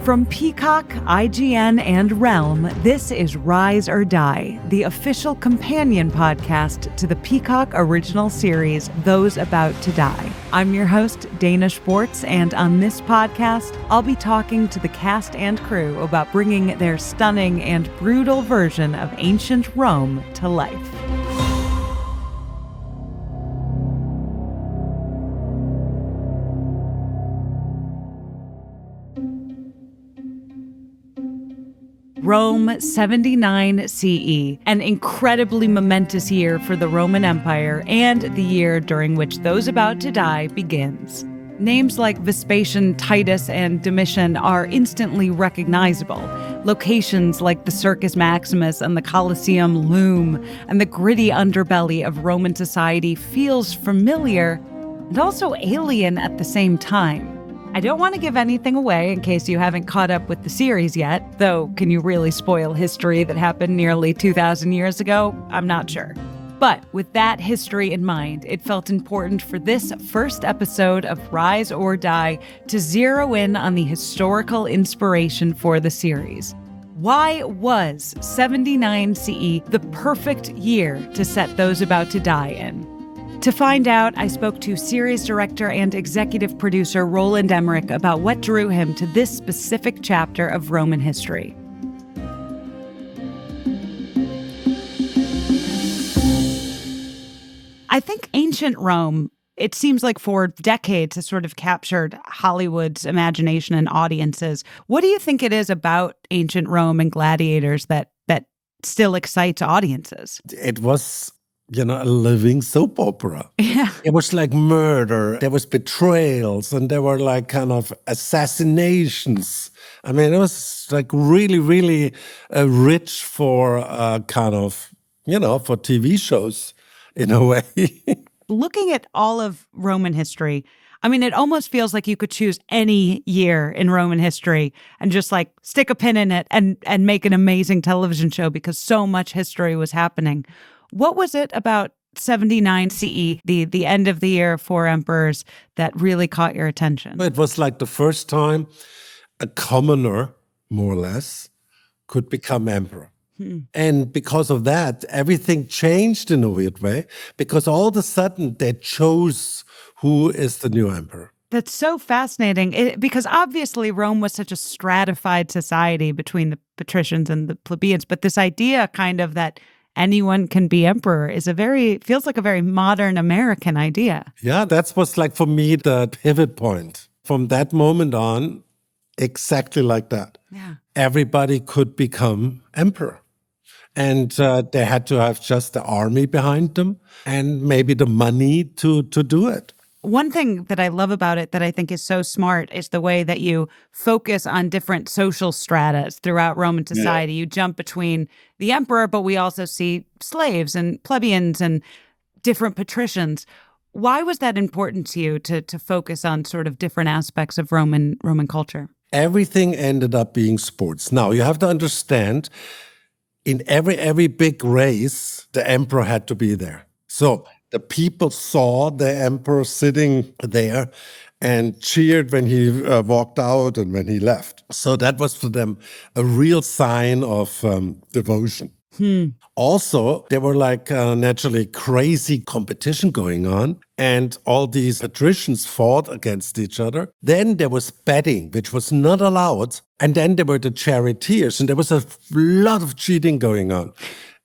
From Peacock, IGN, and Realm, this is Rise or Die, the official companion podcast to the Peacock original series, Those About to Die. I'm your host, Dana Schwartz, and on this podcast, I'll be talking to the cast and crew about bringing their stunning and brutal version of ancient Rome to life. Rome 79 CE, an incredibly momentous year for the Roman Empire and the year during which Those About to Die begins. Names like Vespasian, Titus, and Domitian are instantly recognizable. Locations like the Circus Maximus and the Colosseum loom, and the gritty underbelly of Roman society feels familiar and also alien at the same time. I don't want to give anything away in case you haven't caught up with the series yet, though can you really spoil history that happened nearly 2,000 years ago? I'm not sure. But with that history in mind, it felt important for this first episode of Rise or Die to zero in on the historical inspiration for the series. Why was 79 CE the perfect year to set Those About to Die in? To find out, I spoke to series director and executive producer Roland Emmerich about what drew him to this specific chapter of Roman history. I think ancient Rome, it seems like for decades has sort of captured Hollywood's imagination and audiences. What do you think it is about ancient Rome and gladiators that still excites audiences? It was a living soap opera. Yeah. It was like murder. There was betrayals and there were like kind of assassinations. I mean, it was like really, really rich for kind of, for TV shows in a way. Looking at all of Roman history, I mean, it almost feels like you could choose any year in Roman history and just like stick a pin in it and make an amazing television show because so much history was happening. What was it about 79 CE, the end of the year of 4 emperors, that really caught your attention? It was like the first time a commoner, more or less, could become emperor. And because of that, everything changed in a weird way, because all of a sudden they chose who is the new emperor. That's so fascinating because obviously Rome was such a stratified society between the patricians and the plebeians, but this idea kind of that anyone can be emperor is feels like a very modern American idea. Yeah, that was like for me the pivot point. From that moment on, exactly like that. Yeah. Everybody could become emperor. And they had to have just the army behind them and maybe the money to do it. One thing that I love about it that I think is so smart is the way that you focus on different social stratas throughout Roman society. Yeah. You jump between the emperor, but we also see slaves and plebeians and different patricians. Why was that important to you to focus on sort of different aspects of Roman culture? Everything ended up being sports. Now, you have to understand, in every big race, the emperor had to be there. So the people saw the emperor sitting there and cheered when he walked out and when he left. So that was for them a real sign of devotion. Also, there were like naturally crazy competition going on, and all these patricians fought against each other. Then there was betting, which was not allowed. And then there were the charioteers, and there was a lot of cheating going on.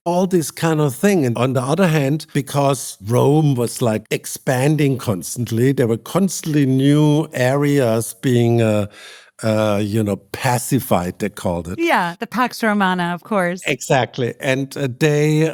All this kind of thing. And on the other hand, because Rome was like expanding constantly, there were constantly new areas being pacified, they called it. Yeah, the Pax Romana, of course. Exactly. And they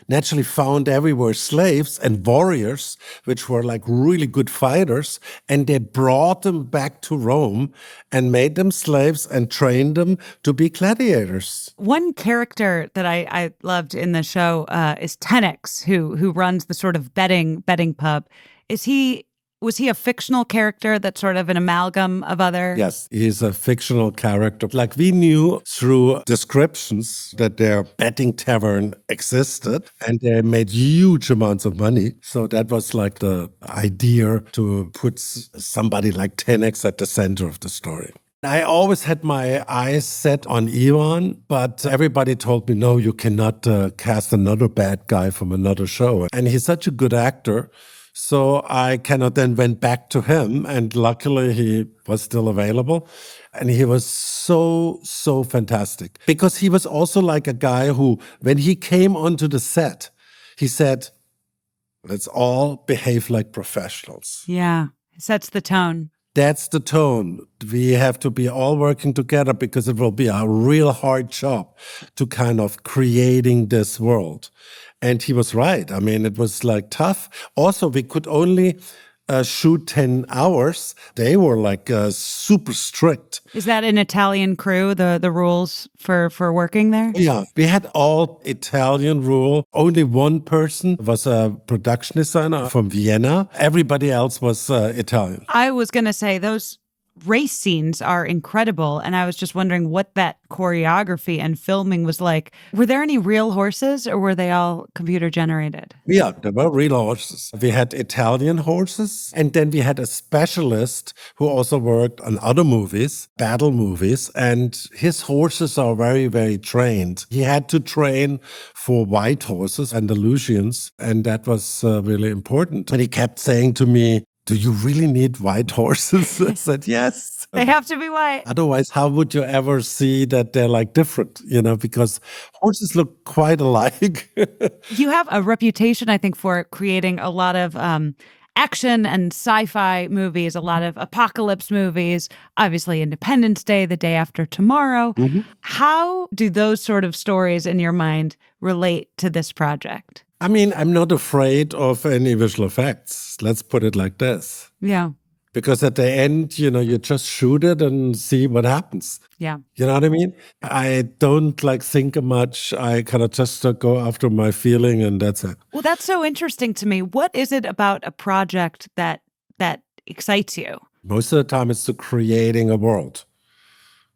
naturally found everywhere slaves and warriors, which were like really good fighters. And they brought them back to Rome and made them slaves and trained them to be gladiators. One character that I loved in the show is Tenex, who runs the sort of betting pub. Was he a fictional character that's sort of an amalgam of other? Yes, he's a fictional character. Like we knew through descriptions that their betting tavern existed and they made huge amounts of money. So that was like the idea to put somebody like Tenex at the center of the story. I always had my eyes set on Iwan, but everybody told me, no, you cannot cast another bad guy from another show. And he's such a good actor. So I kind of then went back to him, and luckily he was still available. And he was so fantastic, because he was also like a guy who, when he came onto the set, he said, let's all behave like professionals. Yeah, it sets the tone. That's the tone. We have to be all working together, because it will be a real hard job to kind of creating this world. And he was right. I mean, it was like tough. Also, we could only shoot 10 hours. They were like super strict. Is that an Italian crew, the rules for working there? Yeah, we had all Italian rule. Only one person was a production designer from Vienna. Everybody else was Italian. I was going to say those race scenes are incredible. And I was just wondering what that choreography and filming was like. Were there any real horses, or were they all computer generated? Yeah, there were real horses. We had Italian horses, and then we had a specialist who also worked on other movies, battle movies, and his horses are very trained. He had to train for white horses, Andalusians, and that was really important. And he kept saying to me, do you really need white horses? I said, yes. They have to be white. Otherwise, how would you ever see that they're like different, because horses look quite alike. You have a reputation, I think, for creating a lot of action and sci-fi movies, a lot of apocalypse movies, obviously Independence Day, The Day After Tomorrow. Mm-hmm. How do those sort of stories in your mind relate to this project? I mean, I'm not afraid of any visual effects. Let's put it like this. Yeah. Because at the end, you just shoot it and see what happens. Yeah. You know what I mean? I don't think much. I kind of just go after my feeling, and that's it. Well, that's so interesting to me. What is it about a project that excites you? Most of the time, it's creating a world.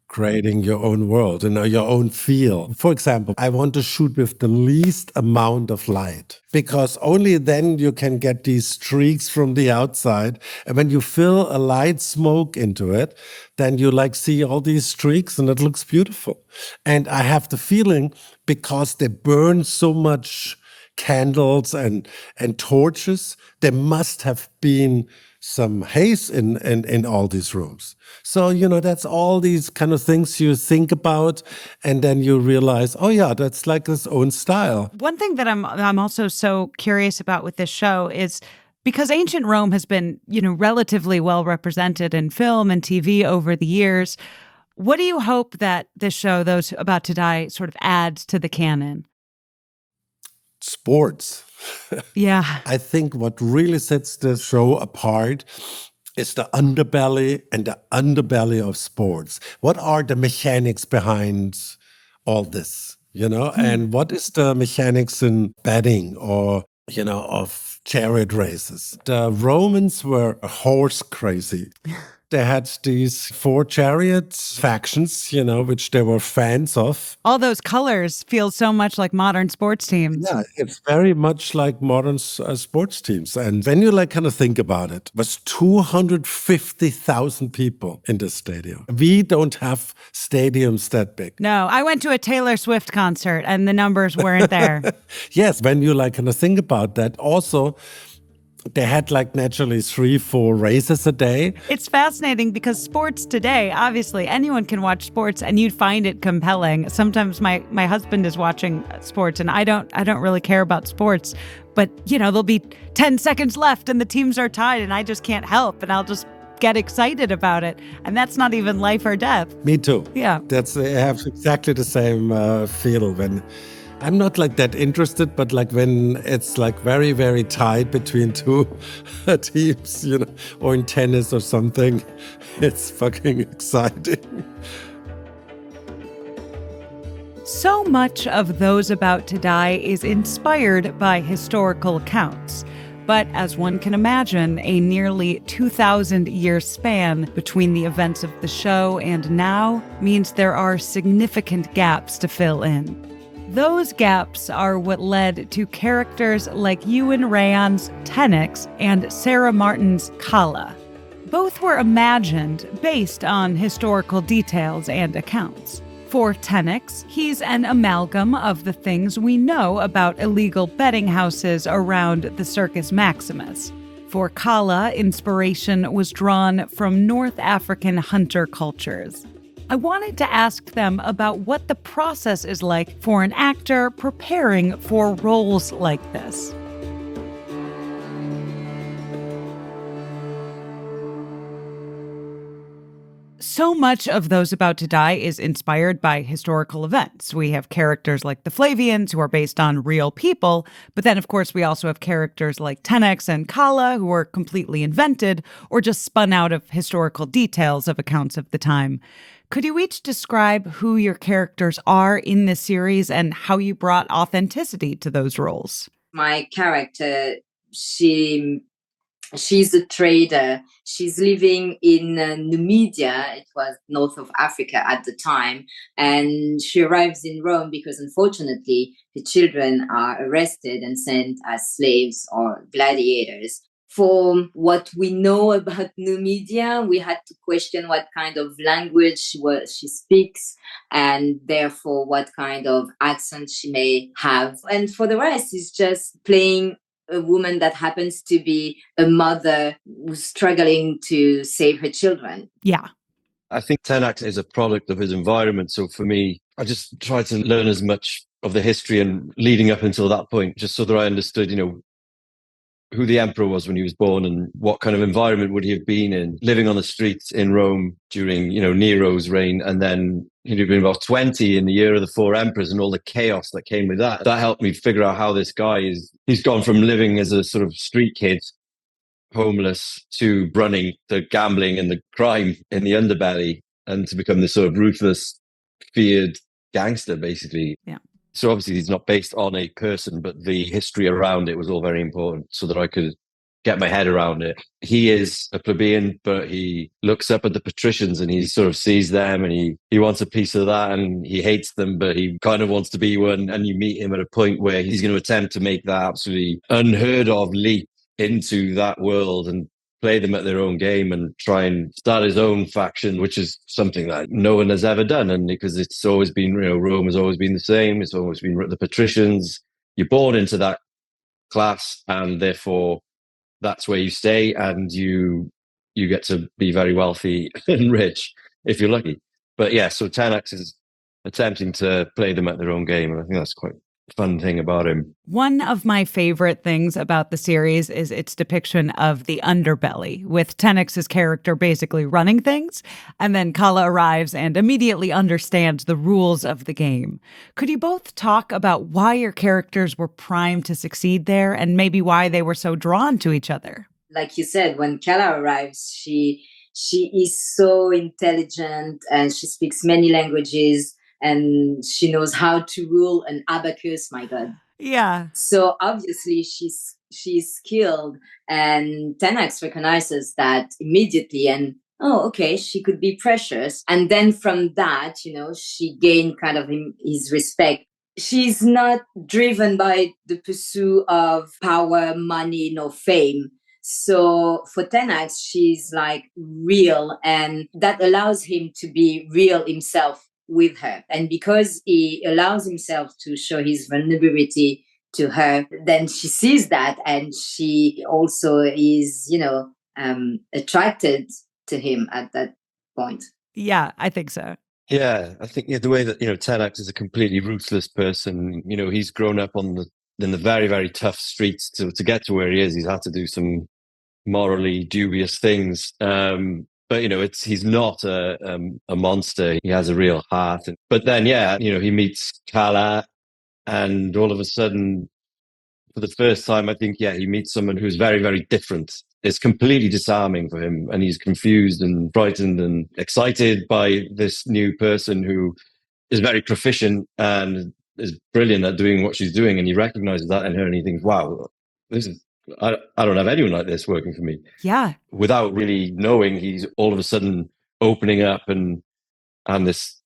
Creating your own world and your own feel. For example, I want to shoot with the least amount of light, because only then you can get these streaks from the outside. And when you fill a light smoke into it, then you see all these streaks, and it looks beautiful. And I have the feeling, because they burn so much candles and torches, there must have been some haze in all these rooms. So, that's all these kind of things you think about, and then you realize, oh yeah, that's like its own style. One thing that I'm also so curious about with this show is, because ancient Rome has been, relatively well represented in film and TV over the years, what do you hope that this show, Those About to Die, sort of adds to the canon? Sports. Yeah. I think what really sets the show apart is the underbelly and the underbelly of sports. What are the mechanics behind all this, And what is the mechanics in betting or, of chariot races? The Romans were horse crazy. They had these 4 chariot factions, which they were fans of. All those colors feel so much like modern sports teams. Yeah, it's very much like modern sports teams. And when you kind of think about it, was 250,000 people in this stadium. We don't have stadiums that big. No, I went to a Taylor Swift concert and the numbers weren't there. Yes, when you kind of think about that, also, they had naturally 3-4 races a day. It's fascinating because sports today, obviously anyone can watch sports and you'd find it compelling. Sometimes my husband is watching sports and I don't really care about sports, but there'll be 10 seconds left and the teams are tied and I just can't help and I'll just get excited about it. And that's not even life or death. Me too. Yeah. I have exactly the same feel when I'm not that interested, but when it's very, very tight between 2 teams, or in tennis or something, it's fucking exciting. So much of Those About to Die is inspired by historical accounts. But as one can imagine, a nearly 2,000-year span between the events of the show and now means there are significant gaps to fill in. Those gaps are what led to characters like Rheon's Tenix and Sarah Martin's Kala. Both were imagined based on historical details and accounts. For Tenex, he's an amalgam of the things we know about illegal betting houses around the Circus Maximus. For Kala, inspiration was drawn from North African hunter cultures. I wanted to ask them about what the process is like for an actor preparing for roles like this. So much of Those About to Die is inspired by historical events. We have characters like the Flavians, who are based on real people, but then, of course, we also have characters like Tenex and Kala, who are completely invented or just spun out of historical details of accounts of the time. Could you each describe who your characters are in this series and how you brought authenticity to those roles? My character, she's a trader. She's living in Numidia. It was north of Africa at the time. And she arrives in Rome because, unfortunately, the children are arrested and sent as slaves or gladiators. For what we know about Numidia, we had to question what kind of language she speaks and therefore what kind of accent she may have. And for the rest, it's just playing a woman that happens to be a mother who's struggling to save her children. Yeah. I think Tenax is a product of his environment. So for me, I just tried to learn as much of the history and leading up until that point, just so that I understood, who the emperor was when he was born and what kind of environment would he have been in, living on the streets in Rome during, Nero's reign. And then he'd have been about 20 in the year of the four emperors and all the chaos that came with that. That helped me figure out how this guy he's gone from living as a sort of street kid, homeless, to running the gambling and the crime in the underbelly and to become this sort of ruthless, feared gangster, basically. Yeah. So obviously he's not based on a person, but the history around it was all very important so that I could get my head around it. He is a plebeian, but he looks up at the patricians and he sort of sees them and he wants a piece of that and he hates them, but he kind of wants to be one. And you meet him at a point where he's going to attempt to make that absolutely unheard of leap into that world and play them at their own game and try and start his own faction, which is something that no one has ever done. And because it's always been, Rome has always been the same. It's always been the patricians. You're born into that class and therefore that's where you stay and you get to be very wealthy and rich if you're lucky. But yeah, so Tenax is attempting to play them at their own game. And I think that's quite fun thing about him. One of my favorite things about the series is its depiction of the underbelly, with Tenex's character basically running things, and then Kala arrives and immediately understands the rules of the game. Could you both talk about why your characters were primed to succeed there and maybe why they were so drawn to each other? Like you said, when Kala arrives, she is so intelligent and she speaks many languages. And she knows how to rule an abacus, my God. Yeah. So obviously she's skilled and Tenax recognizes that immediately and, oh, okay, she could be precious. And then from that, she gained kind of his respect. She's not driven by the pursuit of power, money, nor fame. So for Tenax, she's like real and that allows him to be real himself with her. And because he allows himself to show his vulnerability to her, then she sees that and she also is, attracted to him at that point. Yeah, I think so. Yeah, I think the way that, Tenax is a completely ruthless person. He's grown up in the very, very tough streets to get to where he is. He's had to do some morally dubious things. But he's not a monster. He has a real heart. But then, he meets Kala, and all of a sudden, for the first time, I think, he meets someone who's very, very different. It's completely disarming for him, and he's confused and frightened and excited by this new person who is very proficient and is brilliant at doing what she's doing. And he recognizes that in her, and he thinks, "Wow, I don't have anyone like this working for me." Yeah. Without really knowing, he's all of a sudden opening up and this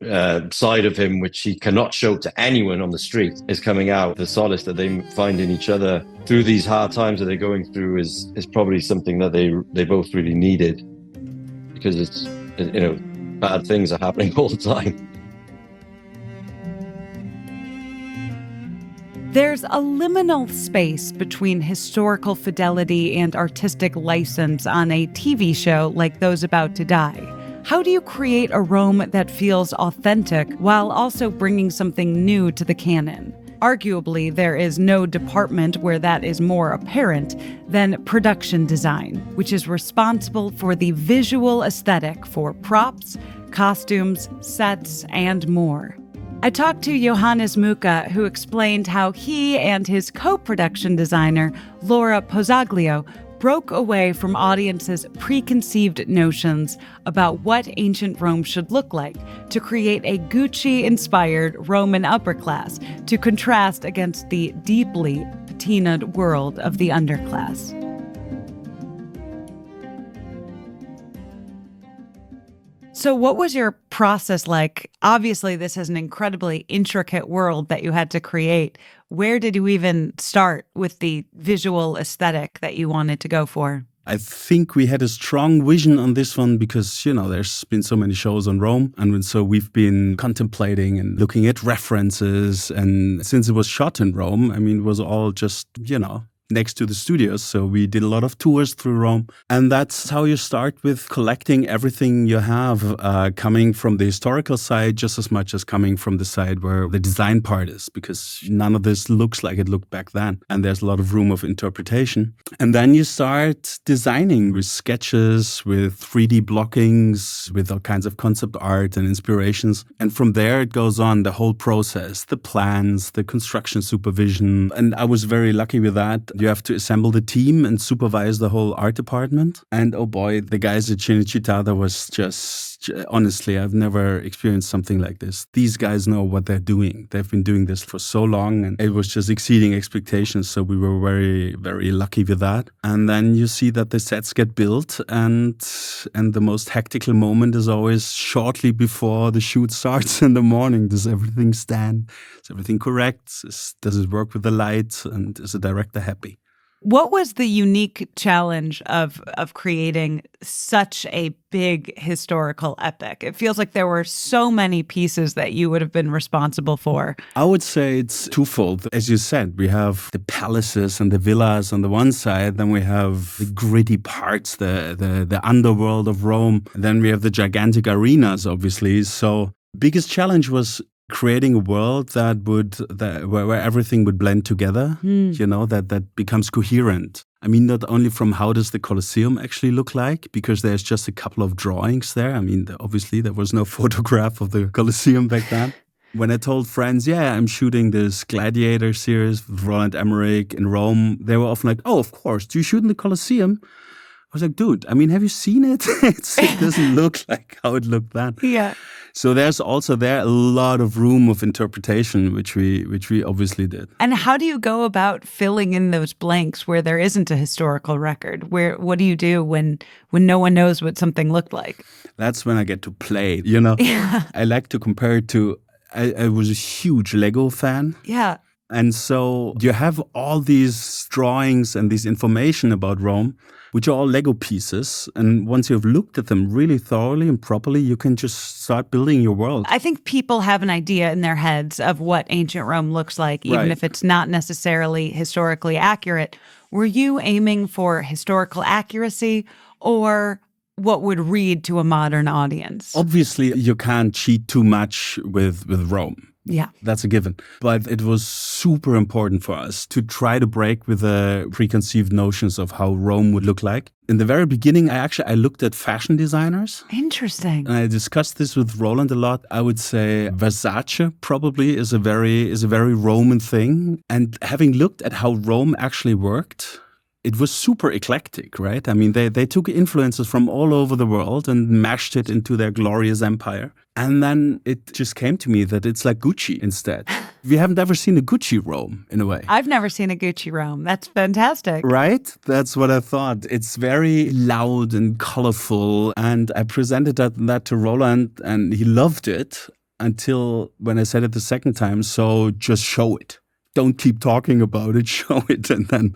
side of him, which he cannot show to anyone on the street, is coming out. The solace that they find in each other through these hard times that they're going through is probably something that they both really needed, because it's, bad things are happening all the time. There's a liminal space between historical fidelity and artistic license on a TV show like Those About to Die. How do you create a Rome that feels authentic while also bringing something new to the canon? Arguably, there is no department where that is more apparent than production design, which is responsible for the visual aesthetic for props, costumes, sets, and more. I talked to Johannes Mueke, who explained how he and his co-production designer, Laura Pozzaglio, broke away from audiences' preconceived notions about what ancient Rome should look like to create a Gucci-inspired Roman upper class to contrast against the deeply patinaed world of the underclass. So what was your process like? Obviously, this is an incredibly intricate world that you had to create. Where did you even start with the visual aesthetic that you wanted to go for? I think we had a strong vision on this one because, there's been so many shows on Rome. And so we've been contemplating and looking at references. And since it was shot in Rome, it was all just, next to the studios. So we did a lot of tours through Rome. And that's how you start with collecting everything you have coming from the historical side just as much as coming from the side where the design part is, because none of this looks like it looked back then. And there's a lot of room of interpretation. And then you start designing with sketches, with 3D blockings, with all kinds of concept art and inspirations. And from there it goes on, the whole process, the plans, the construction supervision. And I was very lucky with that. You have to assemble the team and supervise the whole art department. And oh boy, the guys at Cinecittà was just, honestly, I've never experienced something like this. These guys know what they're doing. They've been doing this for so long and it was just exceeding expectations. So we were very, very lucky with that. And then you see that the sets get built and the most hectical moment is always shortly before the shoot starts in the morning. Does everything stand? Is everything correct? Does it work with the light? And is the director happy? What was the unique challenge of creating such a big historical epic? It feels like there were so many pieces that you would have been responsible for. I would say it's twofold. As you said, we have the palaces and the villas on the one side, then we have the gritty parts, the underworld of Rome, and then we have the gigantic arenas, obviously. So biggest challenge was creating a world where everything would blend together, that becomes coherent. Not only from how does the Colosseum actually look like, because there's just a couple of drawings there. Obviously there was no photograph of the Colosseum back then. When I told friends, I'm shooting this Gladiator series with Roland Emmerich in Rome, they were often like, oh, of course, do you shoot in the Colosseum? I was like, dude, have you seen it? It doesn't look like how it looked then. Yeah. So there's also a lot of room of interpretation, which we obviously did. And how do you go about filling in those blanks where there isn't a historical record? What do you do when no one knows what something looked like? That's when I get to play, Yeah. I like to compare it to, I was a huge Lego fan. Yeah. And so you have all these drawings and this information about Rome, which are all Lego pieces. And once you've looked at them really thoroughly and properly, you can just start building your world. I think people have an idea in their heads of what ancient Rome looks like, even if it's not necessarily historically accurate. Were you aiming for historical accuracy or what would read to a modern audience? Obviously, you can't cheat too much with Rome. Yeah. That's a given. But it was super important for us to try to break with the preconceived notions of how Rome would look like. In the very beginning, I looked at fashion designers. Interesting. And I discussed this with Roland a lot. I would say Versace probably is a very Roman thing. And having looked at how Rome actually worked, it was super eclectic, right? They took influences from all over the world and mashed it into their glorious empire. And then it just came to me that it's like Gucci instead. We haven't ever seen a Gucci Rome, in a way. I've never seen a Gucci Rome. That's fantastic. Right? That's what I thought. It's very loud and colorful. And I presented that to Roland and he loved it. until when I said it the second time, so just show it. Don't keep talking about it, show it. And then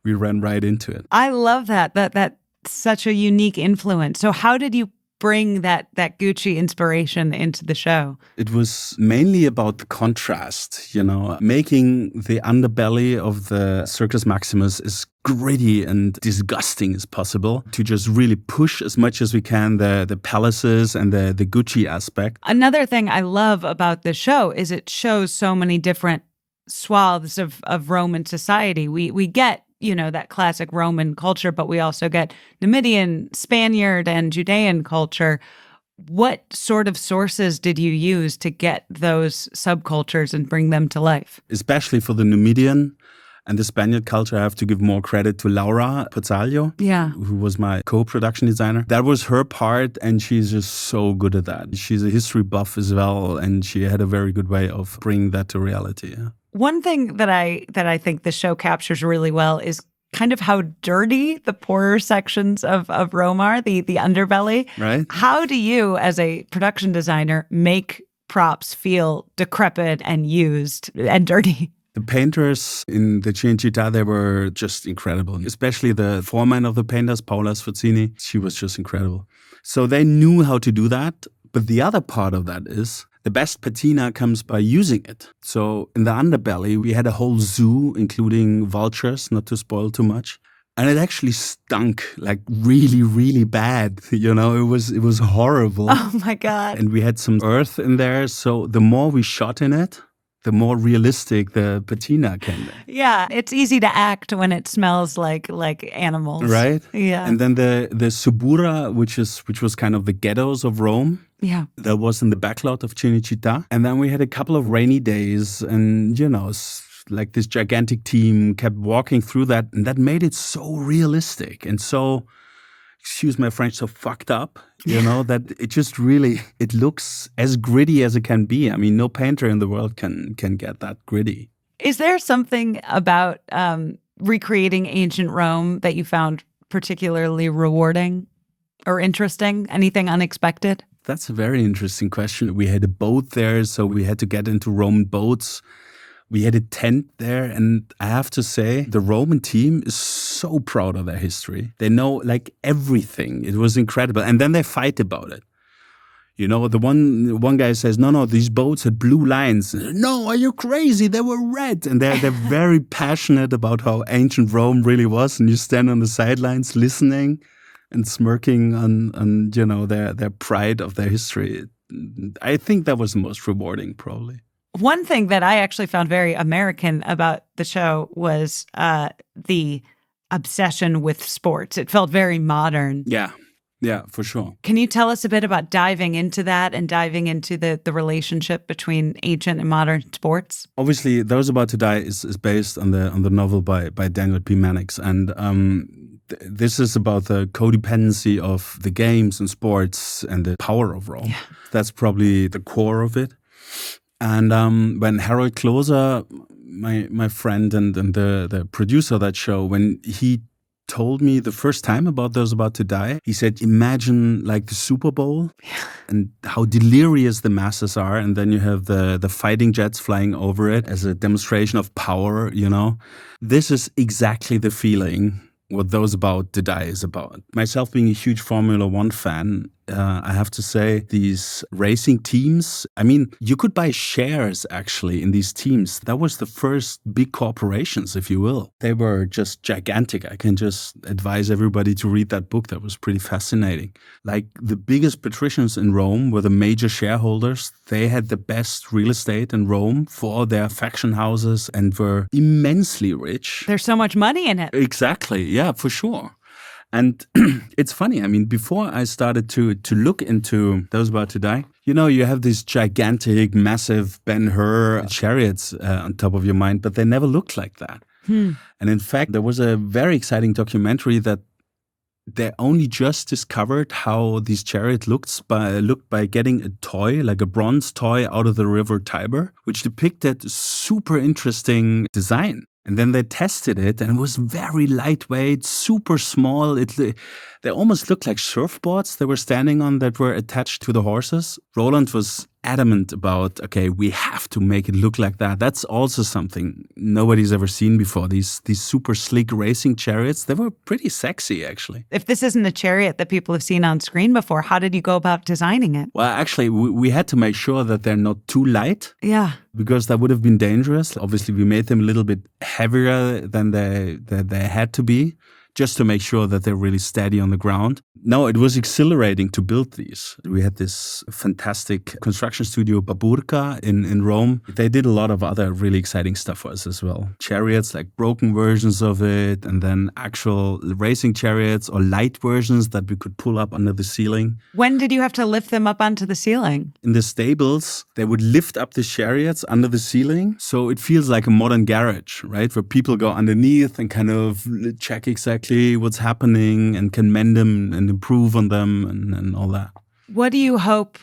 we ran right into it. I love that. That's such a unique influence. So how did you bring that Gucci inspiration into the show? It was mainly about the contrast, making the underbelly of the Circus Maximus as gritty and disgusting as possible, to just really push as much as we can the palaces and the Gucci aspect. Another thing I love about the show is it shows so many different swaths of Roman society. We get that classic Roman culture, but we also get Numidian, Spaniard, and Judean culture. What sort of sources did you use to get those subcultures and bring them to life? Especially for the Numidian and the Spaniard culture, I have to give more credit to Laura Pozzaglio, who was my co-production designer. That was her part, and she's just so good at that. She's a history buff as well, and she had a very good way of bringing that to reality. Yeah. One thing that I think the show captures really well is kind of how dirty the poorer sections of Rome are, the underbelly. Right. How do you, as a production designer, make props feel decrepit and used and dirty? The painters in the Cinecittà, they were just incredible. Especially the foreman of the painters, Paola Sforzini. She was just incredible. So they knew how to do that. But the other part of that is the best patina comes by using it. So in the underbelly, we had a whole zoo, including vultures, not to spoil too much. And it actually stunk like really, really bad. It was horrible. Oh my God. And we had some earth in there. So the more we shot in it, the more realistic the patina came in. Yeah, it's easy to act when it smells like animals. Right? Yeah. And then the Subura, which was kind of the ghettos of Rome. Yeah. That was in the backlot of Cinecittà. And then we had a couple of rainy days, and like this gigantic team kept walking through that, and that made it so realistic and so, excuse my French, so fucked up, that it just really, it looks as gritty as it can be. I mean, no painter in the world can get that gritty. Is there something about recreating ancient Rome that you found particularly rewarding or interesting? Anything unexpected? That's a very interesting question. We had a boat there, so we had to get into Roman boats. We had a tent there, and I have to say, the Roman team is so proud of their history. They know like everything. It was incredible. And then they fight about it. The one guy says, no, these boats had blue lines. No, are you crazy? They were red. And they're very passionate about how ancient Rome really was. And you stand on the sidelines listening and smirking on their pride of their history. I think that was the most rewarding, probably. One thing that I actually found very American about the show was the obsession with sports. It felt very modern. Yeah, for sure. Can you tell us a bit about diving into that and diving into the relationship between ancient and modern sports? Obviously, Those About to Die is based on the novel by Daniel P. Mannix, and this is about the codependency of the games and sports and the power of Rome. Yeah. That's probably the core of it. And when Harold Kloser, my friend and the producer of that show, when he told me the first time about Those About to Die, he said, imagine like the Super Bowl and how delirious the masses are. And then you have the fighting jets flying over it as a demonstration of power, This is exactly the feeling what Those About to Die is about. Myself being a huge Formula One fan, I have to say, these racing teams, I mean, you could buy shares actually in these teams. That was the first big corporations, if you will. They were just gigantic. I can just advise everybody to read that book. That was pretty fascinating. Like the biggest patricians in Rome were the major shareholders. They had the best real estate in Rome for their faction houses and were immensely rich. There's so much money in it. Exactly. Yeah, for sure. And it's funny, I mean, before I started to look into Those About to Die, you have these gigantic, massive Ben-Hur chariots on top of your mind, but they never looked like that. And in fact, there was a very exciting documentary that they only just discovered how these chariots looked by getting a toy, like a bronze toy out of the river Tiber, which depicted super interesting design. And then they tested it, and it was very lightweight, super small. They almost looked like surfboards they were standing on that were attached to the horses. Roland was adamant about, okay, we have to make it look like that. That's also something nobody's ever seen before. These super sleek racing chariots, they were pretty sexy, actually. If this isn't a chariot that people have seen on screen before, how did you go about designing it? Well, actually, we had to make sure that they're not too light. Yeah. Because that would have been dangerous. Obviously, we made them a little bit heavier than they had to be, just to make sure that they're really steady on the ground. No, it was exhilarating to build these. We had this fantastic construction studio, Baburka, in Rome. They did a lot of other really exciting stuff for us as well. Chariots, like broken versions of it, and then actual racing chariots or light versions that we could pull up under the ceiling. When did you have to lift them up onto the ceiling? In the stables, they would lift up the chariots under the ceiling. So it feels like a modern garage, right? Where people go underneath and kind of check exactly what's happening and can mend them and improve on them and all that. What do you hope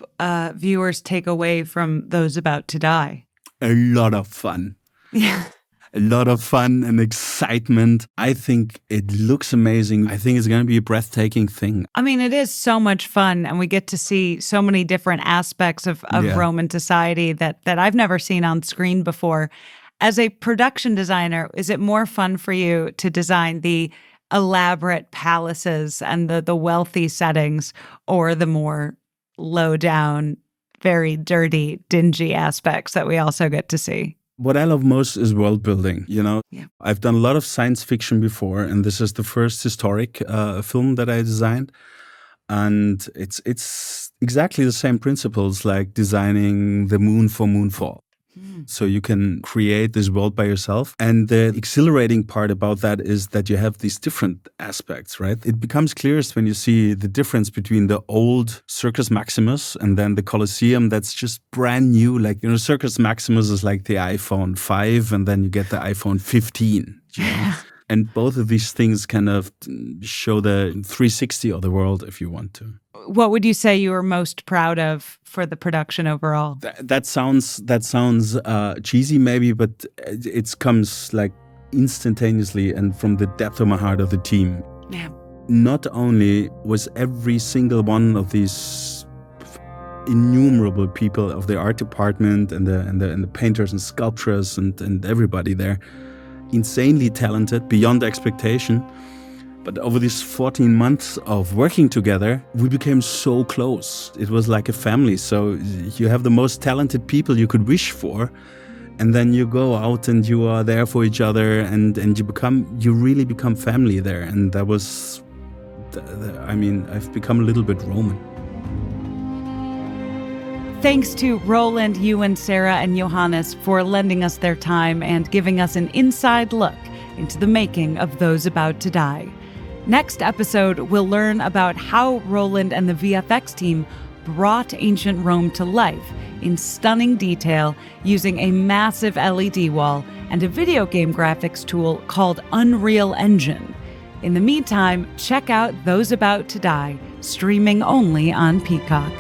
viewers take away from Those About to Die? A lot of fun. Yeah. A lot of fun and excitement. I think it looks amazing. I think it's going to be a breathtaking thing. I mean, it is so much fun, and we get to see so many different aspects of Roman society that I've never seen on screen before. As a production designer, is it more fun for you to design the elaborate palaces and the wealthy settings, or the more low down, very dirty, dingy aspects that we also get to see? What I love most is world building. Yeah. I've done a lot of science fiction before, and this is the first historic film that I designed. And it's exactly the same principles like designing the moon for Moonfall. So you can create this world by yourself. And the exhilarating part about that is that you have these different aspects, right? It becomes clearest when you see the difference between the old Circus Maximus and then the Colosseum that's just brand new. Like, Circus Maximus is like the iPhone 5, and then you get the iPhone 15. And both of these things kind of show the 360 of the world, if you want to. What would you say you were most proud of for the production overall? That sounds cheesy maybe, but it comes like instantaneously and from the depth of my heart of the team. Yeah. Not only was every single one of these innumerable people of the art department and the painters and sculptors and everybody there insanely talented beyond expectation. But over these 14 months of working together, we became so close. It was like a family. So you have the most talented people you could wish for. And then you go out and you are there for each other and you really become family there. And that was, I've become a little bit Roman. Thanks to Roland, Iwan, Sara, and Johannes for lending us their time and giving us an inside look into the making of Those About to Die. Next episode, we'll learn about how Roland and the VFX team brought ancient Rome to life in stunning detail using a massive LED wall and a video game graphics tool called Unreal Engine. In the meantime, check out Those About to Die, streaming only on Peacock.